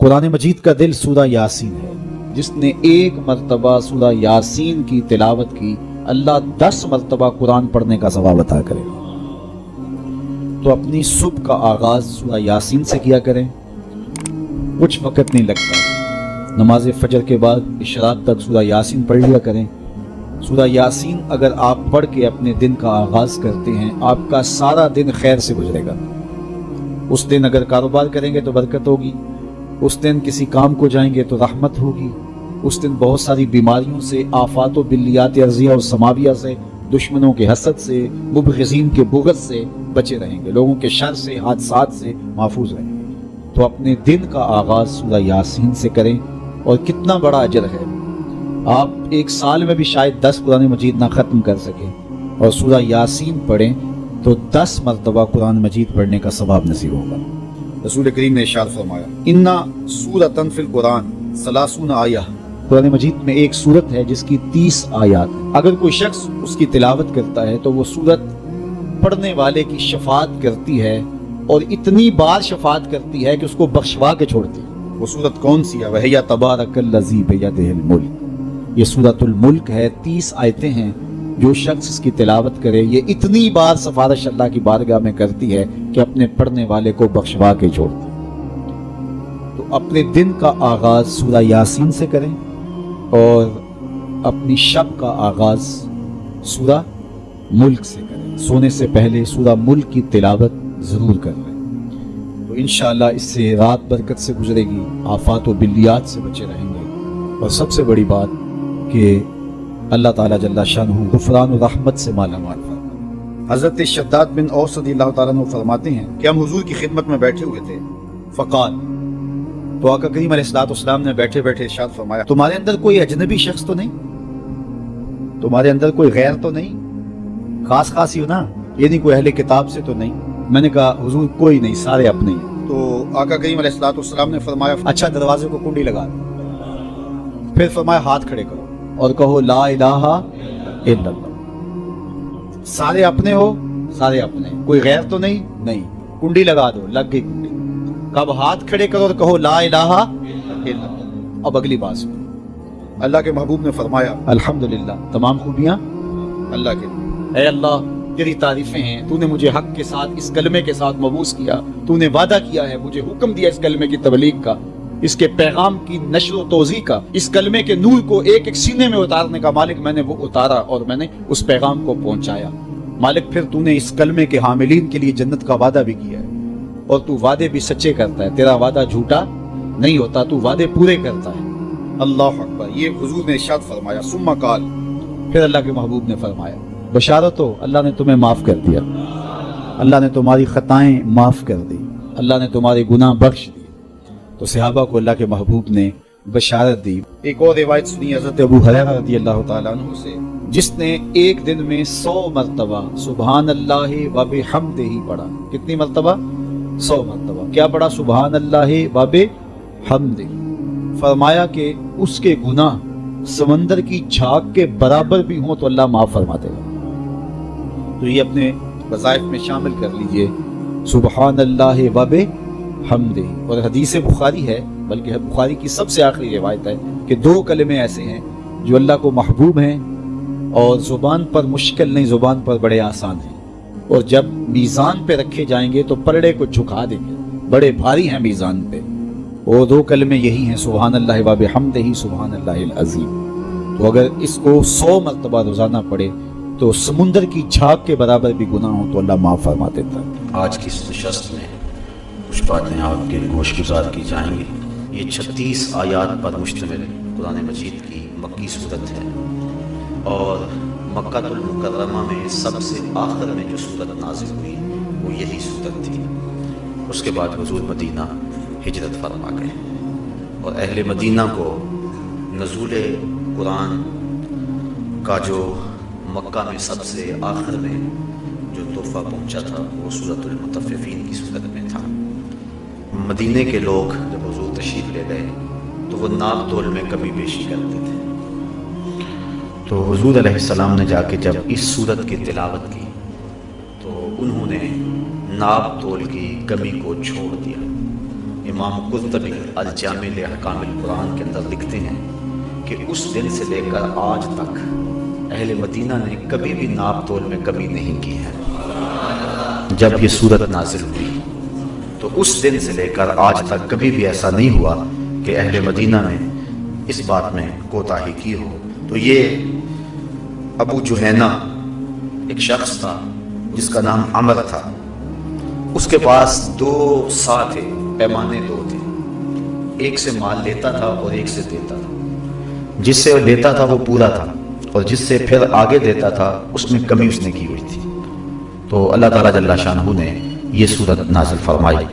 قرآن مجید کا دل سورہ یاسین ہے. جس نے ایک مرتبہ سورہ یاسین کی تلاوت کی اللہ 10 مرتبہ قرآن پڑھنے کا ثواب عطا کرے. تو اپنی صبح کا آغاز سورہ یاسین سے کیا کریں. کچھ وقت نہیں لگتا، نماز فجر کے بعد اشراق تک سورہ یاسین پڑھ لیا کریں. سورہ یاسین اگر آپ پڑھ کے اپنے دن کا آغاز کرتے ہیں آپ کا سارا دن خیر سے گزرے گا. اس دن اگر کاروبار کریں گے تو برکت ہوگی، اس دن کسی کام کو جائیں گے تو رحمت ہوگی، اس دن بہت ساری بیماریوں سے، آفات و بلیات ارضیہ اور سماویہ سے، دشمنوں کے حسد سے، مبغضین کے بغض سے بچے رہیں گے، لوگوں کے شر سے، حادثات سے محفوظ رہیں گے. تو اپنے دن کا آغاز سورہ یاسین سے کریں. اور کتنا بڑا اجر ہے، آپ ایک سال میں بھی شاید 10 قرآن مجید نہ ختم کر سکیں اور سورہ یاسین پڑھیں تو 10 مرتبہ قرآن مجید پڑھنے کا ثواب نصیب ہوگا. رسول کریم نے ارشاد فرمایا اِنَّ سُورَةً فِي الْقُرْآنِ 30 آیہ، قرآن مجید میں ایک سورت ہے جس کی 30 آیات. اگر کوئی شخص اس کی تلاوت کرتا ہے تو وہ سورت پڑھنے والے کی شفاعت کرتی ہے اور اتنی بار شفاعت کرتی ہے کہ اس کو بخشوا کے چھوڑتی ہے. وہ سورت کون سی ہے؟ وَهِيَ تَبَارَكَ الَّذِي بِيَدِهِ الْمُلْكُ. یہ سورۃ الملک ہے، 30 آیتیں ہیں. جو شخص اس کی تلاوت کرے یہ اتنی بار سفارش اللہ کی بارگاہ میں کرتی ہے کہ اپنے پڑھنے والے کو بخشوا کے چھوڑتی ہے. تو اپنے دن کا آغاز سورہ یاسین سے کریں اور اپنی شب کا آغاز سورہ ملک سے کریں. سونے سے پہلے سورہ ملک کی تلاوت ضرور کر لیں تو انشاءاللہ اس سے رات برکت سے گزرے گی، آفات و بلیات سے بچے رہیں گے. اور سب سے بڑی بات کہ اللہ تعالیٰ جل شانہ غفران و رحمت سے مالا مال فرمائے. حضرت شداد بن اوس رضی اللہ تعالیٰ عنہ فرماتے ہیں کہ ہم حضور کی خدمت میں بیٹھے ہوئے تھے. فقال، تو آقا کریم علیہ السلام نے بیٹھے بیٹھے ارشاد فرمایا تمہارے اندر کوئی اجنبی شخص تو نہیں؟ تمہارے اندر کوئی غیر تو نہیں؟ خاص خاص ہی ہو نا، یہ نہیں کوئی اہل کتاب سے تو نہیں؟ میں نے کہا حضور کوئی نہیں، سارے اپنے ہیں. تو آقا کریم علیہ السلام نے فرمایا اچھا دروازے کو کنڈی لگا دو. پھر فرمایا ہاتھ کھڑے کرو اور کہو لا الہ الا اللہ. سارے اپنے ہو؟ سارے اپنے. کوئی غیر تو نہیں؟ نہیں. کنڈی لگا دو، لگ گئی کنڈی. کب ہاتھ کھڑے کرو اور کہو لا الہ الا اللہ. اب اگلی بات سنو. اللہ کے محبوب نے فرمایا الحمدللہ، تمام خوبیاں اللہ کے. اے اللہ تیری تعریفیں ہیں، تو نے مجھے حق کے ساتھ اس کلمے کے ساتھ مبعوث کیا، تو نے وعدہ کیا ہے، مجھے حکم دیا اس کلمے کی تبلیغ کا، اس کے پیغام کی نشر و توزیع کا، اس کلمے کے نور کو ایک ایک سینے میں اتارنے کا. مالک میں نے وہ اتارا اور میں نے اس پیغام کو پہنچایا. مالک پھر تو نے اس کلمے کے حاملین کے لیے جنت کا وعدہ بھی کیا ہے اور تو وعدے بھی سچے کرتا ہے، تیرا وعدہ جھوٹا نہیں ہوتا، تو وعدے پورے کرتا ہے. اللہ اکبر. یہ حضور نے ارشاد فرمایا. ثم قال، پھر اللہ کے محبوب نے فرمایا بشارت ہو، اللہ نے تمہیں معاف کر دیا، اللہ نے تمہاری خطائیں معاف کر دی، اللہ نے تمہارے گناہ بخش دی. تو صحابہ کو اللہ کے محبوب نے بشارت دی. ایک اور روایت سنی حضرت ابو ہریرہ رضی اللہ تعالیٰ عنہ سے، جس نے ایک دن میں 100 مرتبہ سبحان اللہ و بحمدہ پڑھا. کتنی مرتبہ؟ 100 مرتبہ. کیا پڑھا؟ سبحان اللہ و بحمدہ. فرمایا کہ اس کے گناہ سمندر کی جھاگ کے برابر بھی ہوں تو اللہ معاف فرما دے گا. تو یہ اپنے وظائف میں شامل کر لیجئے سبحان اللہ و بحمدہ. اور حدیث بخاری ہے، بلکہ بخاری کی سب سے آخری روایت ہے کہ 2 کلمے ایسے ہیں جو اللہ کو محبوب ہیں اور زبان پر مشکل نہیں، زبان پر بڑے آسان ہیں، اور جب میزان پہ رکھے جائیں گے تو پلڑے کو جھکا دیں گے، بڑے بھاری ہیں میزان پہ. وہ 2 کلمے یہی ہیں سبحان اللہ و بحمدہ، سبحان اللہ العظیم. تو اگر اس کو 100 مرتبہ روزانہ پڑھے تو سمندر کی جھاگ کے برابر بھی گناہ ہو تو اللہ معاف فرما دیتا ہے. آج کی اس نشست میں کچھ باتیں آپ کے گوش گزار کی جائیں گی. یہ 36 آیات پر مشتمل قرآن مجید کی مکی صورت ہے، اور مکہ المکرمہ میں سب سے آخر میں جو صورت نازل ہوئی وہ یہی صورت تھی. اس کے بعد حضور مدینہ ہجرت فرما گئے، اور اہل مدینہ کو نزول قرآن کا جو مکہ میں سب سے آخر میں جو تحفہ پہنچا تھا وہ سورۃ المطففین کی صورت میں تھا. مدینے کے لوگ جب حضور تشریف لے گئے تو وہ ناپ تول میں کمی بیشی کرتے تھے. تو حضور علیہ السلام نے جا کے جب اس صورت کی تلاوت کی تو انہوں نے ناپ تول کی کمی کو چھوڑ دیا. امام قرطبی الجامع لاحکام القرآن کے اندر لکھتے ہیں کہ اس دن سے لے کر آج تک اہل مدینہ نے کبھی بھی ناپ تول میں کمی نہیں کی ہے۔ جب یہ صورت نازل ہوئی تو اس دن سے لے کر آج تک کبھی بھی ایسا نہیں ہوا کہ اہل مدینہ نے اس بات میں کوتاہی کی ہو۔ تو یہ ابو جہینہ ایک شخص تھا جس کا نام عمر تھا، اس کے پاس 2 سا تھے، پیمانے 2 تھے، ایک سے مال لیتا تھا اور ایک سے دیتا تھا۔ جس سے لیتا تھا وہ پورا تھا اور جس سے پھر آگے دیتا تھا اس میں کمی اس نے کی ہوئی تھی۔ تو اللہ تعالیٰ جل شانہ نے یہ صورت نازل فرمائی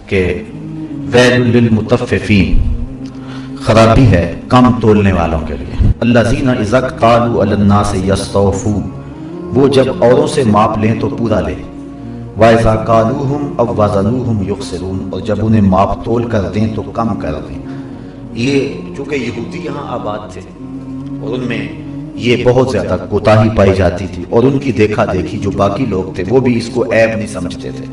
کہ ویل للمطففین، خرابی ہے کم تولنے والوں کے لیے، الذین اذا اکتالوا علی الناس یستوفون، وہ جب اوروں سے ماپ لیں تو پورا لیں، وَإِذَا قَالُوهُمْ أَوْ وَزَنُوهُمْ يُخْسِرُونَ، اور جب انہیں ماپ تول کر دیں تو کم کر دیں۔ یہ چونکہ یہودی یہاں آباد تھے اور ان میں یہ بہت زیادہ کوتاہی پائی جاتی تھی، اور ان کی دیکھا دیکھی جو باقی لوگ تھے وہ بھی اس کو عیب نہیں سمجھتے تھے۔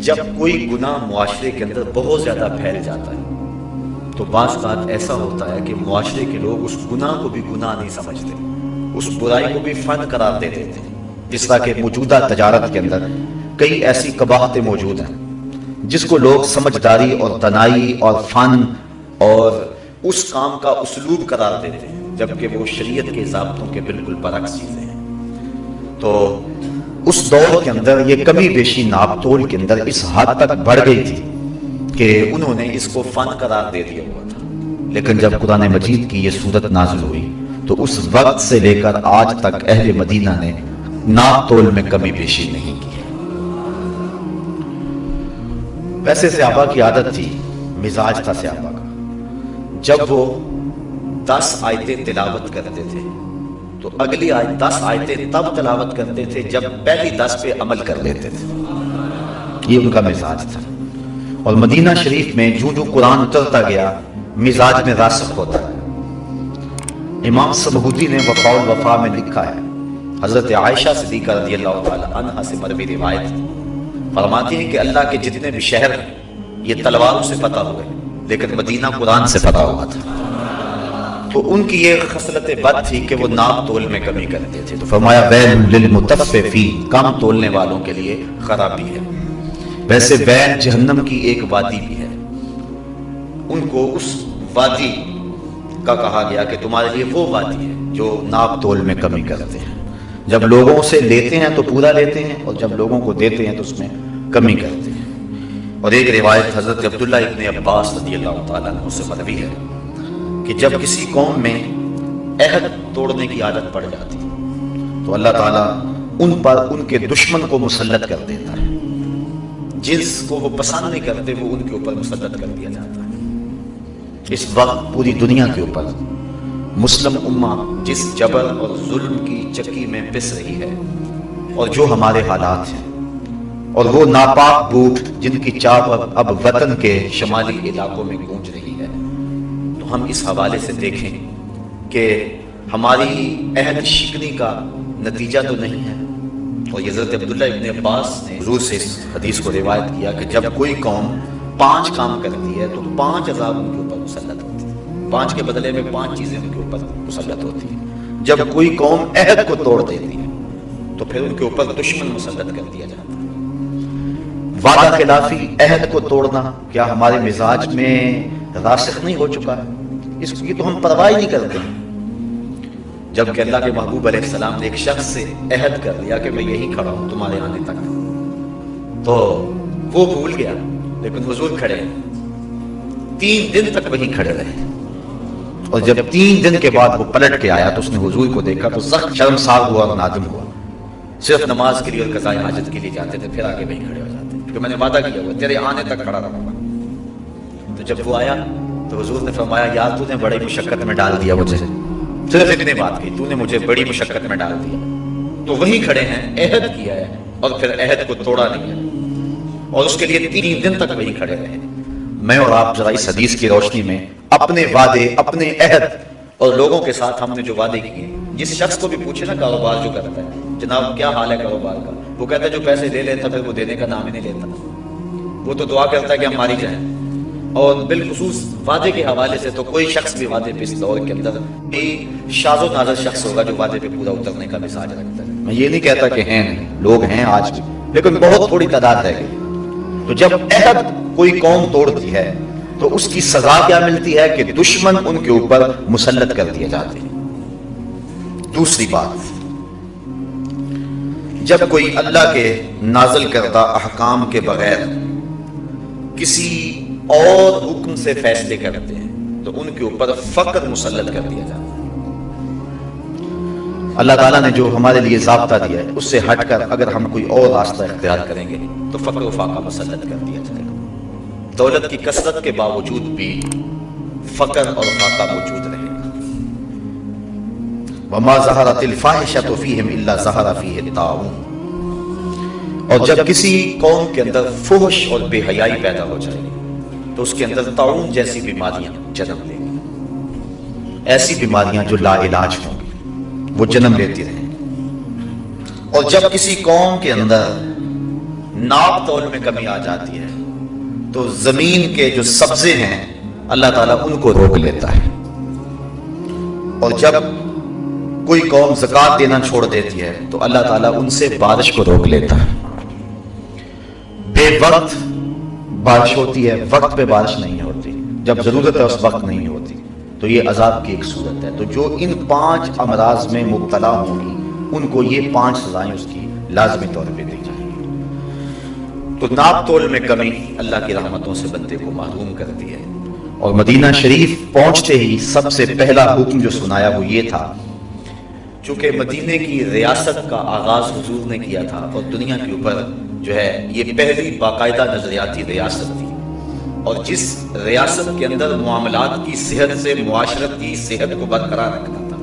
جب کوئی گناہ معاشرے کے اندر بہت زیادہ پھیل جاتا ہے تو بعض بات ایسا ہوتا ہے کہ معاشرے کے لوگ اس گناہ کو بھی گناہ نہیں سمجھتے، اس برائی کو بھی فن قرار دے دیتے ہیں۔ جس طرح کہ موجودہ تجارت کے اندر کئی ایسی قباحتیں موجود ہیں جس کو لوگ سمجھداری اور دانائی اور فن اور اس کام کا اسلوب قرار دیتے ہیں، جبکہ وہ شریعت کے ضابطوں کے بالکل برعکس چیزیں ہیں۔ تو اس دور کے اندر یہ کمی بیشی ناپ تول کے اندر اس حد تک بڑھ گئی تھی کہ انہوں نے اس کو فن قرار دے دیا ہوا تھا۔ لیکن جب قرآن مجید کی یہ صورت نازل ہوئی تو اس وقت سے لے کر آج تک اہل مدینہ نے ناپ تول میں کمی بیشی نہیں کی۔ ویسے صحابہ کی عادت تھی، مزاج تھا صحابہ کا، جب وہ 10 آیتیں تلاوت کرتے تھے تو اگلی 10 آیتیں تب تلاوت کرتے تھے جب پہلی 10 پہ عمل کر لیتے تھے۔ یہ ان کا مزاج تھا، اور مدینہ شریف میں جو جو قرآن اترتا گیا مزاج میں راسخ ہوتا ہے۔ امام سبہودی نے وفاء الوفا میں لکھا ہے، حضرت عائشہ صدیقہ رضی اللہ تعالی عنہا سے مروی روایت فرماتی ہیں کہ اللہ کے جتنے بھی شہر ہیں یہ تلواروں سے فتح ہوئے، لیکن مدینہ قرآن سے فتح ہوا تھا۔ تو ان کی یہ خصلت بد تھی کہ وہ ناپ تول میں کمی کرتے تھے، تو فرمایا ویل للمطففین، کم تولنے والوں کے لیے خرابی ہے۔ ویسے ویل جہنم کی ایک وادی بھی ہے، ان کو اس وادی کا کہا گیا کہ تمہارے لیے وہ وادی ہے جو ناپ تول میں کمی کرتے ہیں، جب لوگوں سے لیتے ہیں تو پورا لیتے ہیں اور جب لوگوں کو دیتے ہیں تو اس میں کمی کرتے ہیں۔ اور ایک روایت حضرت عبداللہ ابن عباس رضی اللہ تعالیٰ عنہ سے مروی ہے کہ جب کسی قوم میں عہد توڑنے کی عادت پڑ جاتی تو اللہ تعالیٰ ان پر ان کے دشمن کو مسلط کر دیتا ہے، جس کو وہ پسند نہیں کرتے وہ ان کے اوپر مسلط کر دیا جاتا ہے۔ اس وقت پوری دنیا کے اوپر مسلم امہ جس جبر اور ظلم کی چکی میں پس رہی ہے، اور جو ہمارے حالات ہیں اور وہ ناپاک بھوک جن کی چاپ اب وطن کے شمالی علاقوں میں گونج رہی ہے، تو ہم اس حوالے سے دیکھیں کہ ہماری عہد شکنی کا نتیجہ تو نہیں ہے۔ اور حضرت عبداللہ ابن عباس نے حضور سے اس حدیث کو روایت کیا کہ جب کوئی قوم 5 کام کرتی ہے تو 5 عذاب ان کے اوپر مسلط ہوتے ہیں، 5 کے بدلے میں 5 چیزیں ان کے اوپر مسلط ہوتی ہیں۔ جب کوئی قوم عہد کو توڑ دیتی ہے تو پھر ان کے اوپر دشمن مسلط کر دیا جاتا ہے۔ وعدہ خلافی، عہد کو توڑنا کیا ہمارے مزاج میں راسخ نہیں ہو چکا ہے؟ اس کی تو ہم پرواہ نہیں کرتے ہیں، جبکہ اللہ کے محبوب علیہ السلام نے ایک شخص سے عہد کر لیا کہ میں یہی کھڑا ہوں تمہارے آنے تک، تو وہ بھول گیا، لیکن حضور کھڑے 3 دن تک وہیں کھڑے رہے، اور جب 3 دن کے بعد وہ پلٹ کے آیا تو اس نے حضور کو دیکھا تو سخت شرمسار ہوا اور نادم ہوا۔ صرف نماز کے لیے اور قضاء حاجت کے لیے جاتے تھے، پھر آگے وہیں کھڑے ہو جاتے، کیونکہ میں نے وعدہ کیا ہوا تیرے آنے تک کھڑا رہوں گا۔ تو جب وہ آیا تو حضور نے فرمایا یار تو نے بڑی مشقت میں ڈال دیا مجھے، صرف اتنی بات کی، تو نے مجھے بڑی مشقت میں ڈال دیا۔ تو وہی کھڑے ہیں، عہد کیا ہے اور پھر عہد کو توڑا نہیں ہے، اور اس کے لیے 3 دن تک وہی کھڑے رہے۔ میں اور آپ ذرا اس حدیث کی روشنی میں اپنے وعدے، اپنے عہد اور لوگوں کے ساتھ ہم نے جو وعدے کیے، جس شخص کو بھی پوچھے نا کاروبار جو کرتا ہے جناب کیا حال ہے کاروبار کا، وہ کہتا ہے جو پیسے لے لیتا پھر وہ دینے کا نام ہی نہیں لیتا۔ وہ تو دعا کرتا ہے کہ ہم ماری جائیں. اور بالخصوص وعدے کے حوالے سے تو کوئی شخص بھی وعدے پہ اس دور کے اندر شاذ و نادر شخص ہوگا جو وعدے پہ پورا اترنے کا مزاج رکھتا ہے. میں یہ نہیں کہتا کہ ہیں نہیں، لوگ ہیں آج بھی، لیکن بہت تھوڑی تعداد رہ گئی. تو جب عہد کوئی قوم توڑتی ہے تو اس کی سزا کیا ملتی ہے کہ دشمن ان کے اوپر مسلط کر دیے جاتے ہیں. دوسری بات، جب کوئی اللہ کے نازل کردہ احکام کے بغیر کسی اور حکم سے فیصلے کرتے ہیں تو ان کے اوپر فقر مسلط کر دیا جاتا ہے. اللہ تعالیٰ نے جو ہمارے لیے ضابطہ دیا ہے اس سے ہٹ کر اگر ہم کوئی اور راستہ اختیار کریں گے تو فقر و فاقہ مسلط کر دیا جائے گا. دولت کی کثرت کے باوجود بھی فقر اور فاقہ موجود رہے گا. وَمَا ظَهَرَتِ الْفَاحِشَةُ فِيهِمْ إِلَّا ظَهَرَ فِيهِ الطَّاعُونُ. اور جب کسی قوم کے اندر فحش اور بے حیائی پیدا ہو جائے گی تو اس کے اندر طاعون جیسی بیماریاں جنم لیں گی. ایسی بیماریاں جو لا علاج ہوں گی وہ جنم لیتی رہیں گی. اور جب کسی قوم کے اندر ناپ تول میں کمی آ جاتی ہے تو زمین کے جو سبزے ہیں اللہ تعالیٰ ان کو روک لیتا ہے. اور جب کوئی قوم زکوٰۃ دینا چھوڑ دیتی ہے تو اللہ تعالیٰ ان سے بارش کو روک لیتا ہے. بے وقت بارش ہوتی ہے، وقت پہ بارش نہیں ہوتی، جب ضرورت ہے اس وقت نہیں ہوتی. تو یہ عذاب کی ایک صورت ہے. تو جو ان 5 امراض میں مبتلا ہوں گی ان کو یہ 5 سزائیں اس کی لازمی طور پہ دی جائیں گی. تو ناپ تول میں کمی اللہ کی رحمتوں سے بندے کو محروم کرتی ہے. اور مدینہ شریف پہنچتے ہی سب سے پہلا حکم جو سنایا وہ یہ تھا، چونکہ مدینے کی ریاست کا آغاز حضور نے کیا تھا اور دنیا کے اوپر جو ہے یہ پہلی باقاعدہ نظریاتی ریاست تھی. اور جس ریاست کے اندر معاملات کی صحت سے معاشرت کی صحت کو برقرار رکھنا تھا.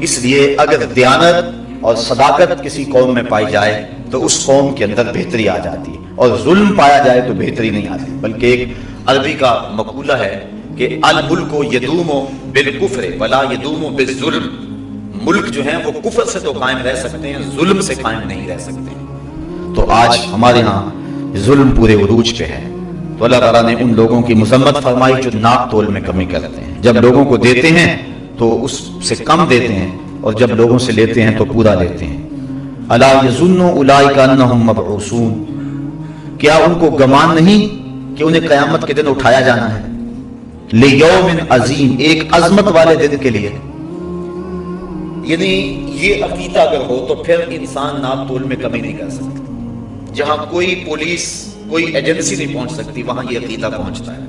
اس لیے اگر دیانت اور صداقت کسی قوم میں پائی جائے تو اس قوم کے اندر بہتری آ جاتی ہے، اور ظلم پایا جائے تو بہتری نہیں آتی. بلکہ ایک عربی کا مقولہ ہے کہ الملک یدوم بالکفر ولا یدوم بالظلم. ملک جو ہیں وہ کفر سے تو قائم رہ سکتے ہیں، ظلم سے قائم نہیں رہ سکتے. تو آج ہمارے ہاں ظلم پورے عروج پہ ہے. تو اللہ تعالیٰ نے ان لوگوں کی مذمت فرمائی جو ناپ تول میں کمی کرتے ہیں. جب لوگوں کو دیتے ہیں تو اس سے کم دیتے ہیں، اور جب لوگوں سے لیتے ہیں تو پورا لیتے ہیں. الا یظن اولئک انہم مبعوثون. کیا ان کو گمان نہیں کہ انہیں قیامت کے دن اٹھایا جانا ہے؟ لیوم عظیم، ایک عظمت والے دن کے لیے. یعنی یہ عقیدہ اگر ہو تو پھر انسان ناپ تول میں کمی نہیں کر سکتا. جہاں کوئی پولیس کوئی ایجنسی نہیں پہنچ سکتی وہاں یہ عقیدہ پہنچتا ہے.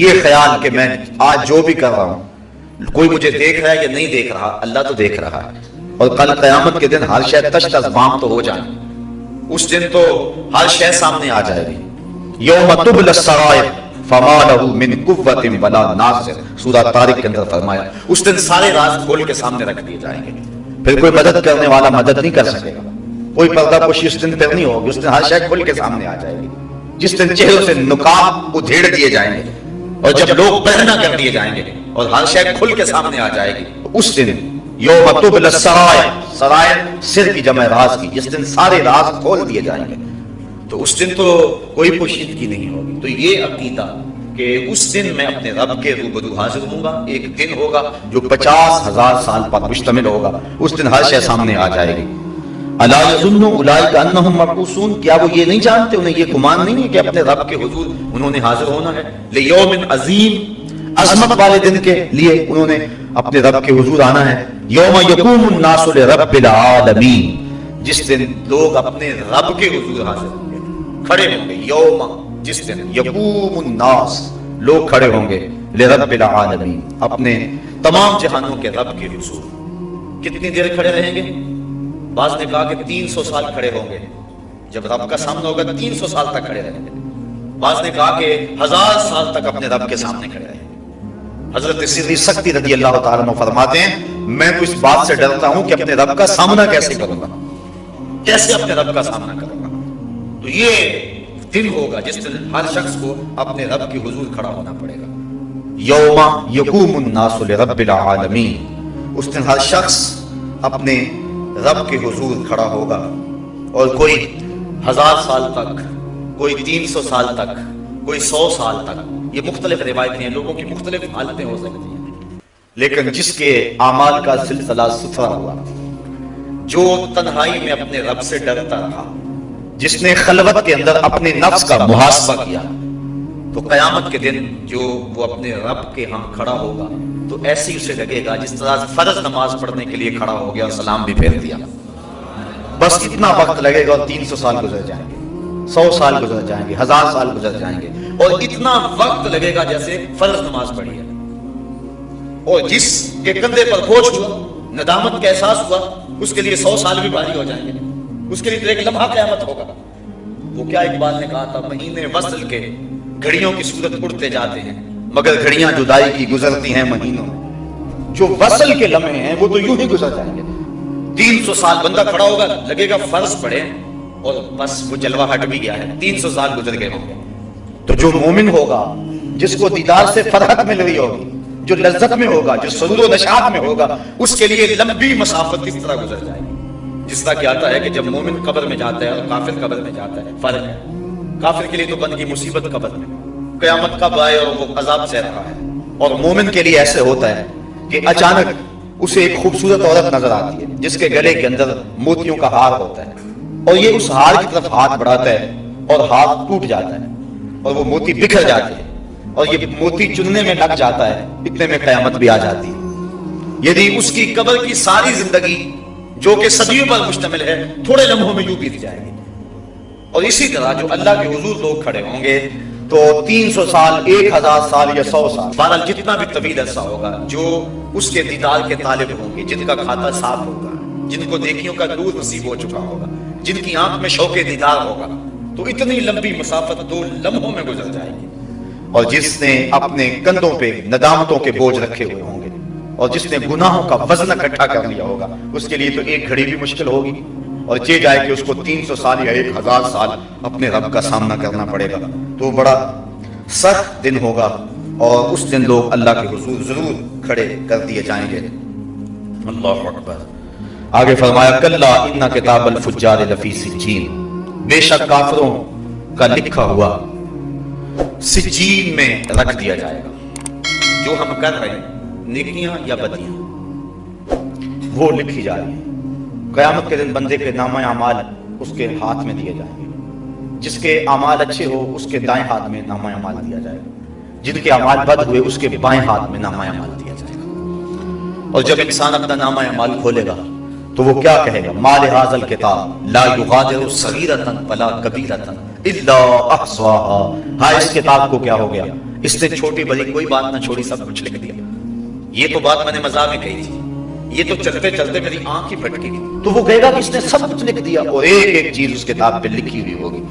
یہ خیال کہ میں آج جو بھی کر رہا ہوں کوئی مجھے دیکھ رہا ہے یا نہیں دیکھ رہا، اللہ تو دیکھ رہا ہے. اور کل قیامت کے دن ہر شے تش تس بام تو ہو جائے. اس دن تو ہر شے سامنے آ جائے گی. یوم تبلی السرائر فما له من قوت ولا ناصر. سورہ طارق کے اندر فرمایا اس دن سارے راز کھول کے سامنے رکھ دیے جائیں گے، پھر کوئی مدد کرنے والا مدد نہیں کر سکے گا. کوئی پردہ پوشی اس دن پھر نہیں ہوگی. اس دن ہر شے کھل کے سامنے آ جائے گی. جس دن چہروں سے نقاب ادھیڑ دیے جائیں گے اور جب لوگ پہنا کر دیے جائیں گے اور ہر شے کھل کے سامنے آ جائے گی. اس دن یوم تبلی السرائر، سرائر سر کی جمع راز کی، جس دن سارے راز کھول دیے جائیں گے. تو اس دن تو کوئی پوشیدگی نہیں ہوگی. تو یہ عقیدہ کہ اس دن میں اپنے رب کے روبرو حاضر ہوں گا. ایک دن ہوگا جو 50,000 سال پر مشتمل ہوگا. اس دن ہر شے سامنے آ جائے گی. الا یظن اولئک انہم مبعوثون. کیا وہ یہ نہیں جانتے، انہیں یہ گمان نہیں ہے کہ اپنے رب کے حضور انہوں نے حاضر ہونا ہے؟ لیوم عظیم، عظمت والے دن کے لیے انہوں نے اپنے رب کے حضور آنا ہے. یوم یقوم الناس لرب العالمین، جس دن لوگ اپنے رب کے حضور حاضر ہوں گے، کھڑے ہوں گے. یوم، جس دن یقوم الناس، لوگ کھڑے ہوں گے لرب العالمین، اپنے تمام جہانوں کے رب کے حضور. کتنی دیر کھڑے رہیں گے؟ بعض نے کہا کہ 300 سال کھڑے ہوں گے. جب رب کا سامنا ہوگا 300 سال تک کھڑے رہیں گے. بعض نے کہا کہ 1000 سال تک اپنے رب کے سامنے کھڑے رہیں گے. حضرت سری سختی رضی اللہ تعالیٰ عنہ فرماتے ہیں میں تو اس بات سے ڈرتا ہوں کہ اپنے رب کا سامنا کیسے کروں گا، کیسے اپنے رب کا سامنا کروں گا. تو یہ دن ہوگا جس دن ہر شخص کو اپنے رب کے حضور کھڑا ہونا پڑے گا. یوم یقوم الناس لرب العالمین، اس دن ہر شخص اپنے رب کے حضور کھڑا ہوگا. اور کوئی 1000 سال تک کوئی 300 سال تک، کوئی 100 سال تک، یہ مختلف روایتیں ہیں، لوگوں کی مختلف حالتیں ہو سکتی ہیں، لیکن جس کے اعمال کا سلسلہ ستھرا ہوا، جو تنہائی میں اپنے رب سے ڈرتا رہا، جس نے خلوت کے اندر اپنے نفس کا محاسبہ کیا، تو قیامت کے دن جو وہ اپنے رب کے ہاں کھڑا ہوگا تو ایسے ہی اسے لگے گا جس طرح فرض نماز پڑھنے کے لیے کھڑا ہو گیا اور سلام بھی پھیر دیا. بس اتنا وقت لگے گا اور 300 سال گزر جائیں گے، 100 سال گزر جائیں گے، 1000 سال گزر جائیں گے، اور اتنا وقت لگے گا جیسے فرض نماز پڑھی ہے. اور جس کے کندھے پر بوجھ ہوا، ندامت کا احساس ہوا، اس کے لیے 100 سال بھی بھاری ہو جائیں گے، اس کے لیے تو ایک لمحہ قیامت ہوگا. وہ کیا اقبال نے کہا تھا، مہینے وصل کے گھڑیوں کی صورت اڑتے جاتے ہیں مگر گھڑیاں جدائی کی گزرتی ہیں مہینوں میں. جو وصل کے لمحے ہیں وہ تو یوں ہی گزر جائیں گے. 300 سال بندہ کھڑا ہوگا، لگے گا فرض پڑے اور بس وہ جلوہ ہٹ بھی گیا ہے، 300 سال گزر گئے ہوں گے. تو جو مومن ہوگا، جس کو دیدار سے فرحت مل رہی ہوگی، جو لذت میں ہوگا، جو سرور و نشاط میں ہوگا، اس کے لیے لمبی مسافت اس طرح گزر جائے گی. جس طرح کیا آتا ہے کہ جب مومن قبر میں جاتا ہے اور کافر قبر میں جاتا ہے، فرق ہے. کافر کے لیے تو بن گئی مصیبت قبر میں، قیامت کب آئے اور وہ عذاب سہ رہا ہے. اور مومن کے لیے ایسے ہوتا ہے کہ اچانک اسے ایک خوبصورت عورت نظر آتی ہے جس کے گلے کے اندر موتیوں کا ہار ہوتا ہے، اور یہ اس ہار کی طرف ہاتھ بڑھاتا ہے اور ہاتھ ٹوٹ جاتا ہے اور وہ موتی بکھر جاتی ہے اور یہ موتی چننے میں لگ جاتا ہے، اتنے میں قیامت بھی آ جاتی ہے. یدی اس کی قبر کی ساری زندگی جو کہ صدیوں پر مشتمل ہے تھوڑے لمحوں میں یوں بیت جائے گی. اور اسی طرح جو اللہ کے حضور لوگ کھڑے ہوں گے تو 300 سال، 1000 سال یا 100 سال، بہرحال جتنا بھی طویل عرصہ ہوگا، جو اس کے دیدار کے طالب ہوں گے، جن کا کھاتا صاف ہوگا، جن کو نیکیوں کا نور نصیب ہو چکا ہوگا، جن کی آنکھ میں شوق دیدار ہوگا، تو اتنی لمبی مسافت 2 لمحوں میں گزر جائے گی. اور جس نے اپنے کندھوں پہ ندامتوں کے بوجھ رکھے ہوئے ہوں گے اور جس نے گناہوں کا وزن اکٹھا کر لیا ہوگا، اس کے لیے تو ایک گھڑی بھی مشکل ہوگی، اور یہ جائے کہ اس کو 300 سال یا 1000 سال اپنے رب کا سامنا کرنا پڑے گا. تو بڑا سخت دن ہوگا اور اس دن لوگ اللہ کے حضور ضرور کھڑے کر دیے جائیں گے. اللہ اکبر. آگے فرمایا کلا ان کتاب الفجار لفی سجین، بے شک کافروں کا لکھا ہوا سجین میں رکھ دیا جائے گا. جو ہم کر رہے ہیں نیکیاں یا بدیاں وہ لکھی جا رہی ہیں. قیامت کے دن بندے کے نامہ اعمال اس کے ہاتھ میں دیے جائیں گے. جس کے اعمال اچھے ہو اس کے دائیں ہاتھ میں نامہ اعمال دیا جائے گا، جن کے اعمال بد ہوئے اس کے بائیں ہاتھ میں نامہ اعمال دیا جائے گا. اور جب انسان اپنا نامہ اعمال کھولے گا تو وہ کیا کہے گا، ما لہذا الکتاب لا یغادر صغیرۃ ولا کبیرۃ الا احصاها. ہاں اس کتاب کو کیا ہو گیا، اس نے چھوٹی بڑی کوئی بات نہ چھوڑی، سب کچھ لکھ دیا. یہ تو بات میں نے مزاح میں کہی تھی، یہ تو چلتے چلتے میری آنکھ ہی پھٹ گئی. تو وہ کہے گا کہ اس نے سب کچھ لکھ دیا اور ایک ایک چیز اس کتاب پہ لکھی ہوئی ہوگی.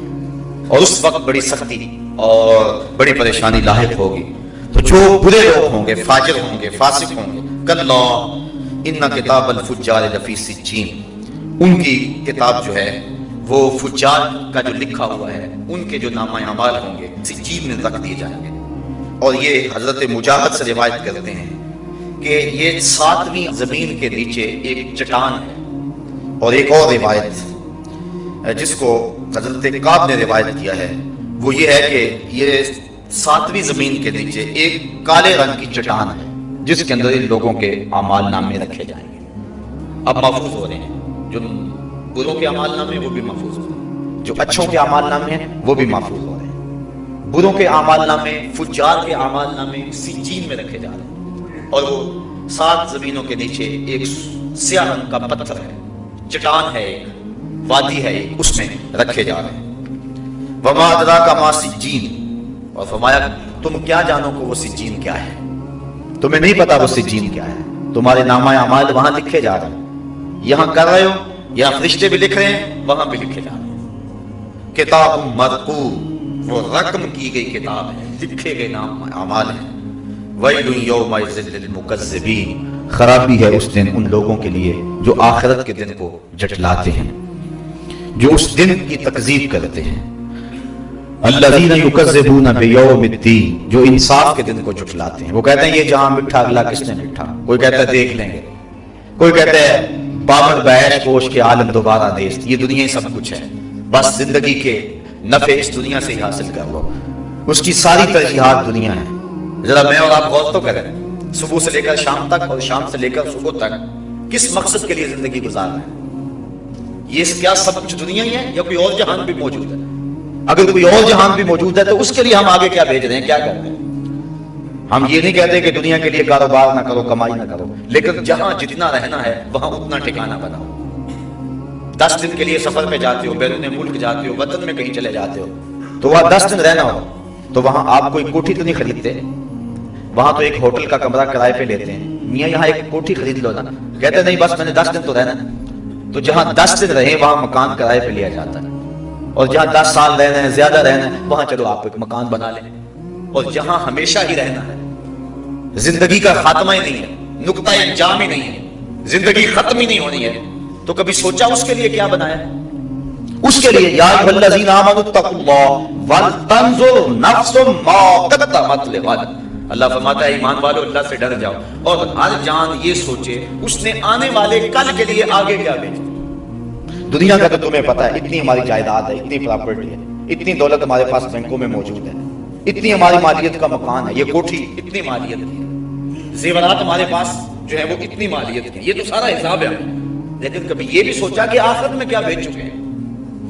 اور اس وقت بڑی سختی اور بڑی پریشانی لاحق ہوگی. تو جو برے لوگ ہوں گے، فاجر ہوں گے، فاسق ہوں گے، کلا ان کتاب الفجار لفی سجین، ان کی کتاب جو ہے وہ فجار کا جو لکھا ہوا ہے، ان کے جو نامہ اعمال ہوں گے سجین میں رکھ دیے جائیں گے. اور یہ حضرت مجاہد سے روایت کرتے ہیں کہ یہ 7ویں زمین کے نیچے ایک چٹان ہے. اور ایک اور روایت جس کو حضرت کعب نے روایت کیا ہے وہ یہ ہے کہ یہ 7ویں زمین کے نیچے ایک کالے رنگ کی چٹان ہے جس کے اندر ان لوگوں کے اعمال نامے رکھے جائیں گے. اب محفوظ ہو رہے ہیں، جو بروں کے اعمال نامے وہ بھی محفوظ ہو رہے ہیں، جو اچھوں کے اعمال نامے ہیں وہ بھی محفوظ ہو رہے ہیں. بروں کے اعمال نامے، فجار کے اعمال نامے سجین میں رکھے جا رہے ہیں. اور وہ 7 زمینوں کے نیچے ایک سیاہ رنگ کا پتھر ہے، چٹان ہے، ایک وادی ہے، ایک اس میں رکھے جا رہے ہیں. وما ادراک ما سجین، اور فرمایا تم کیا جانو کہ وہ سجین کیا ہے. تمہیں نہیں پتا وہ سجین کیا ہے، تمہارے نامہ اعمال وہاں لکھے جا رہے ہیں. یہاں کر رہے ہو یا فرشتے بھی لکھ رہے ہیں، وہاں بھی لکھے جا رہے ہیں. کتاب مرقوم، وہ رقم کی گئی کتاب ہے، لکھے گئے نام اعمال ہیں. ویل یومئذ للمکذبین، خرابی ہے اس دن ان لوگوں کے لیے جو آخرت کے دن کو جھٹلاتے ہیں، جو اس دن کی تکذیب کرتے ہیں. الذین یکذبون بیوم الدین، جو انصاف کے دن کو جھٹلاتے ہیں. وہ کہتے ہیں یہ جہاں مٹھا اگلا کس نے مٹھا، کوئی کہتا ہے دیکھ لیں گے، کوئی کہتا ہے بابر بیش کوش کے عالم دوبارہ نیست، یہ دنیا ہی سب کچھ ہے، بس زندگی کے نفع اس دنیا سے ہی حاصل کر لو، اس کی ساری ترجیحات دنیا ہے۔ ذرا میں اور آپ غور تو کریں، صبح سے لے کر شام تک اور شام سے لے کر صبح تک کس مقصد کے لیے زندگی گزار رہے ہیں؟ یہ کیا سب کچھ دنیا ہی ہے یا کوئی اور جہان بھی موجود ہے؟ اگر کوئی اور جہان بھی موجود ہے تو اس کے لیے ہم آگے کیا بھیج رہے ہیں، کیا کر رہے ہیں؟ ہم یہ نہیں کہتے کہ دنیا کے لیے کاروبار نہ کرو، کمائی نہ کرو، لیکن جہاں جتنا رہنا ہے وہاں اتنا ٹھکانہ بناؤ۔ 10 دن کے لیے سفر پہ جاتے ہو، بیرون ملک جاتے ہو، وطن میں کہیں چلے جاتے ہو، تو وہاں 10 دن رہنا ہو تو وہاں آپ کوئی کوٹھی تو نہیں خریدتے، وہاں تو ایک ہوٹل کا کمرہ کرائے پہ لیتے ہیں۔ میاں یہاں ایک کوٹھی خرید لو نا، کہتے نہیں بس میں نے 10 دن تو رہنا ہے، تو جہاں 10 دن رہے وہاں مکان کرائے پہ لیا جاتا ہے، اور جہاں 10 سال رہنا ہے، زیادہ رہنا ہے، وہاں چلو آپ ایک مکان بنا لیں۔ اور جہاں ہمیشہ ہی رہنا ہے، زندگی کا خاتمہ ہی نہیں ہے، نقطہ انجام ہی نہیں ہے، زندگی ختم ہی نہیں ہونی ہے، تو کبھی سوچا اس کے لیے کیا بنایا؟ اس کے لیے یا ایھا الذین آمنوا اتقوا اللہ ولتنظر نفس ما قدمت لغد، اللہ فرماتا ہے ایمان والو اللہ سے ڈر جاؤ اور ہر جان یہ سوچے اس نے آنے والے کل کے لیے آگے کیا بھیجا۔ دنیا کا تو تمہیں پتا ہے، اتنی ہماری جائیداد ہے، اتنی پراپرٹی ہے، اتنی دولت ہمارے پاس بینکوں میں موجود ہے، اتنی ہماری مالیت کا مکان ہے، یہ کوٹھی اتنی مالیت کی، زیورات ہمارے پاس جو ہے وہ اتنی مالیت کی، یہ تو سارا حساب ہے۔ لیکن کبھی یہ بھی سوچا کہ آخرت میں کیا بھیج چکے ہیں؟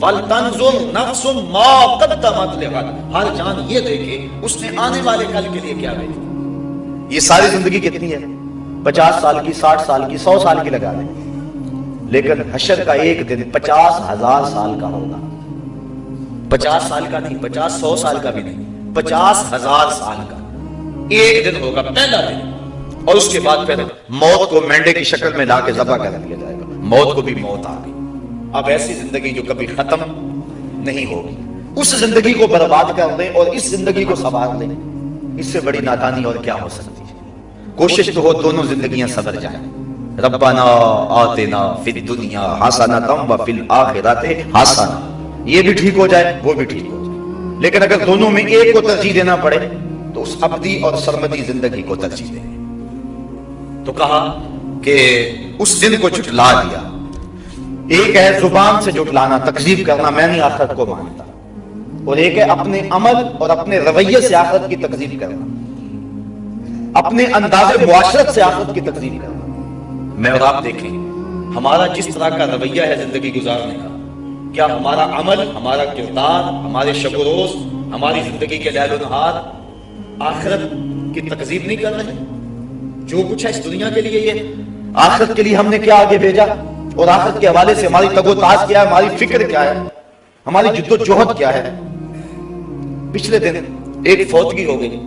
وَلْتَنْظُرْ نَفْسٌ مَا قَدَّمَتْ لِغَدٍ، ہر جان یہ دیکھے اس نے آنے والے کل کے لیے کیا بھیجا۔ یہ ساری زندگی کتنی ہے؟ 50 سال کی، 60 سال کی، 100 سال کی لگا لیں، لیکن حشر کا ایک دن 50,000 سال کا ہوگا۔ 50 سال کا نہیں، 100 سال کا بھی نہیں، 50,000 سال کا ایک دن ہوگا، پہلا دن، اور اس کے بعد پھر موت کو مینڈے کی شکل میں لا کے ذبح کر دیا جائے گا۔ موت کو بھی موت آ گئی، اب ایسی زندگی جو کبھی ختم نہیں ہوگی، اس زندگی کو برباد کر دیں اور اس زندگی کو سنوار لیں، اس سے بڑی نادانی اور کیا ہو سکتی ہے؟ کوشش تو ہو دونوں زندگیاں سنور جائیں۔ ربنا آتنا فی الدنیا حسنۃ وفی الآخرۃ حسنۃ، یہ بھی ٹھیک ہو جائے وہ بھی ٹھیک ہو جائے، لیکن اگر دونوں میں ایک کو ترجیح دینا پڑے تو اس ابدی اور سرمدی زندگی کو ترجیح دیں۔ تو کہا کہ اس دن کو جھٹلا دیا، ایک ہے زبان سے جھٹلانا، تکذیب کرنا، میں نہیں آخرت کو مانتا، اور ایک ہے اپنے عمل اور اپنے رویے سے آخرت کی تکذیب کرنا، اپنے انداز معاشرت سے آخرت کی تکذیب کرنا۔ میں اور آپ دیکھیں ہمارا جس طرح کا رویہ ہے زندگی گزارنے کا، کیا ہمارا عمل، ہمارا کردار، ہمارے شب و روز، ہماری زندگی کے لیل و نہار آخرت کی تکذیب نہیں کر رہے؟ جو کچھ ہے اس دنیا کے لیے، یہ آخرت کے لیے ہم نے کیا آگے بھیجا، اور آخرت کے حوالے سے ہماری تگ و تاز کیا ہے، ہماری فکر کیا ہے، ہماری جد و جہد کیا ہے۔ پچھلے دن ایک فوتگی ہو گئی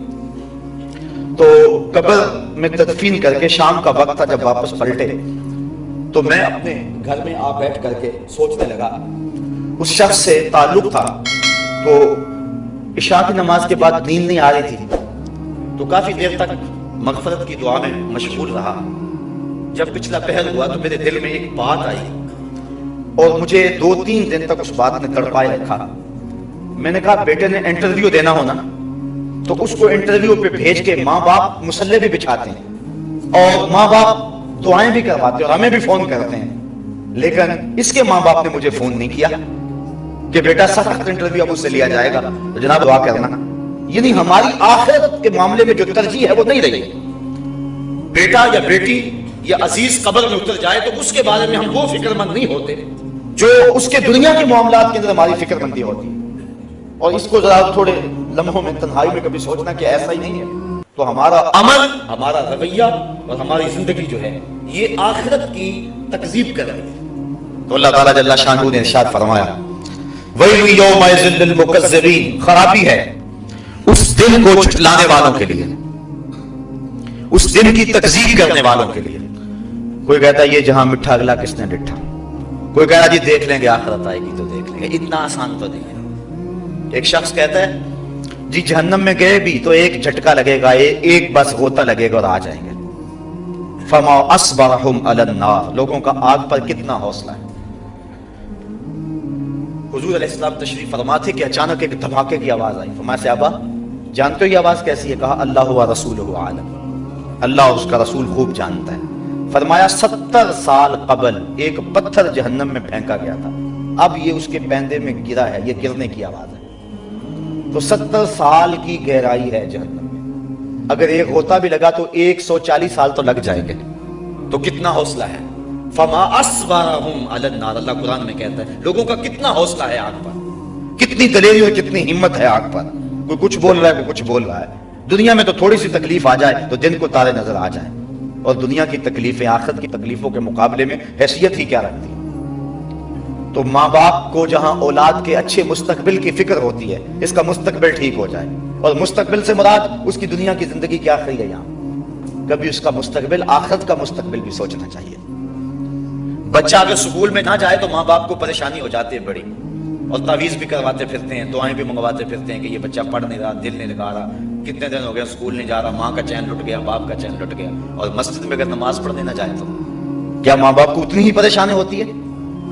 تو قبر میں تدفین کر کے شام کا وقت تھا، جب واپس پلٹے تو میں اپنے گھر میں بیٹھ کر کے سوچنے لگا، اس شخص سے تعلق تھا تو عشاء کی نماز کے بعد نیند نہیں آ رہی تھی، تو کافی دیر تک مغفرت کی دعا میں مشغول رہا۔ جب پچھلا پہر ہوا تو میرے دل میں ایک بات آئی اور مجھے 2-3 دن تک اس بات نے تڑپائے رکھا۔ میں نے کہا بیٹے نے انٹرویو دینا ہونا تو اس کو انٹرویو پہ بھیج کے ماں باپ مصلے بھی بچھاتے ہیں اور ماں باپ دعائیں بھی کرواتے ہیں اور ہمیں بھی فون کرتے ہیں، لیکن اس کے ماں باپ نے مجھے فون نہیں کیا کہ بیٹا سخت انٹرویو اب اس سے لیا جائے گا تو جناب دعا کرنا۔ یعنی ہماری آخرت کے معاملے میں جو ترجیح ہے وہ نہیں رہی۔ بیٹا یا بیٹی یا عزیز قبر میں اتر جائے تو اس کے بارے میں ہم وہ فکر مند نہیں ہوتے جو اس کے دنیا کے معاملات کے اندر ہماری فکر مندی ہوتی ہے۔ اور اس کو ذرا تھوڑے لمحوں میں تنہائی میں کبھی سوچنا کہ ایسا ہی نہیں ہے تو ہمارا عمل، ہمارا رویہ اور ہماری زندگی جو ہے یہ آخرت کی تکذیب کر رہی ہے۔ تو اللہ تعالیٰ جل شانہ نے ارشاد فرمایا وَيْلٌ يَوْمَئِذٍ لِّلْمُكَذِّبِينَ، خرابی ہے اس دن کو جھٹلانے والوں کے لیے، اس دن کی تکذیب کرنے والوں کے لیے۔ کوئی کہتا ہے یہ جہاں مٹھا اگلا کس نے ڈٹھا، کوئی کہتا ہے جی دیکھ لیں گے آخرت آئے گی تو دیکھ لیں گے، اتنا آسان تو نہیں ہے۔ ایک شخص کہتا ہے جی جہنم میں گئے بھی تو ایک جھٹکا لگے گا، ایک بس غوطہ لگے گا اور آ جائیں گے۔ فما اصبرهم علی النار، لوگوں کا آگ پر کتنا حوصلہ ہے۔ حضور علیہ السلام تشریف فرما تھے کہ اچانک ایک دھماکے کی آواز آئی، فرمایا صحابہ جانتے ہو یہ آواز کیسی ہے؟ کہا اللہ و رسولہ عالم، اللہ اور اس کا رسول خوب جانتا ہے۔ فرمایا 70 سال قبل ایک پتھر جہنم میں پھینکا گیا تھا، اب یہ اس کے پیندے میں گرا ہے، یہ گرنے کی آواز ہے۔ تو 70 سال کی گہرائی ہے جہنم میں، اگر ایک غوطہ بھی لگا تو 140 سال تو لگ جائیں گے۔ تو کتنا حوصلہ ہے، فما اصبرهم علی النار، اللہ قرآن میں کہتا ہے لوگوں کا کتنا حوصلہ ہے آگ پر، کتنی دلیری اور کتنی ہمت ہے آگ پر۔ کوئی کچھ بول رہا ہے، کوئی کچھ بول رہا ہے۔ دنیا میں تو تھوڑی سی تکلیف آ جائے تو دن کو تارے نظر آ جائیں، اور دنیا کی تکلیفیں آخرت کی تکلیفوں کے مقابلے میں حیثیت ہی کیا رکھتی ہیں۔ تو ماں باپ کو جہاں اولاد کے اچھے مستقبل کی فکر ہوتی ہے، اس کا مستقبل ٹھیک ہو جائے، اور مستقبل سے مراد اس کی دنیا کی زندگی کی آخری ہے، یہاں کبھی اس کا مستقبل آخرت کا مستقبل بھی سوچنا چاہیے۔ بچہ اگر سکول میں نہ جائے تو ماں باپ کو پریشانی ہو جاتی ہے بڑی، اور تعویذ بھی کرواتے پھرتے ہیں، دعائیں بھی منگواتے پھرتے ہیں کہ یہ بچہ پڑھ نہیں رہا، دل نہیں لگا رہا، کتنے دن ہو گیا سکول نہیں جا رہا، ماں کا چین لٹ گیا، باپ کا چین لٹ گیا۔ اور مسجد میں اگر نماز پڑھنے نہ جائے تو کیا ماں باپ کو اتنی ہی پریشانی ہوتی ہے؟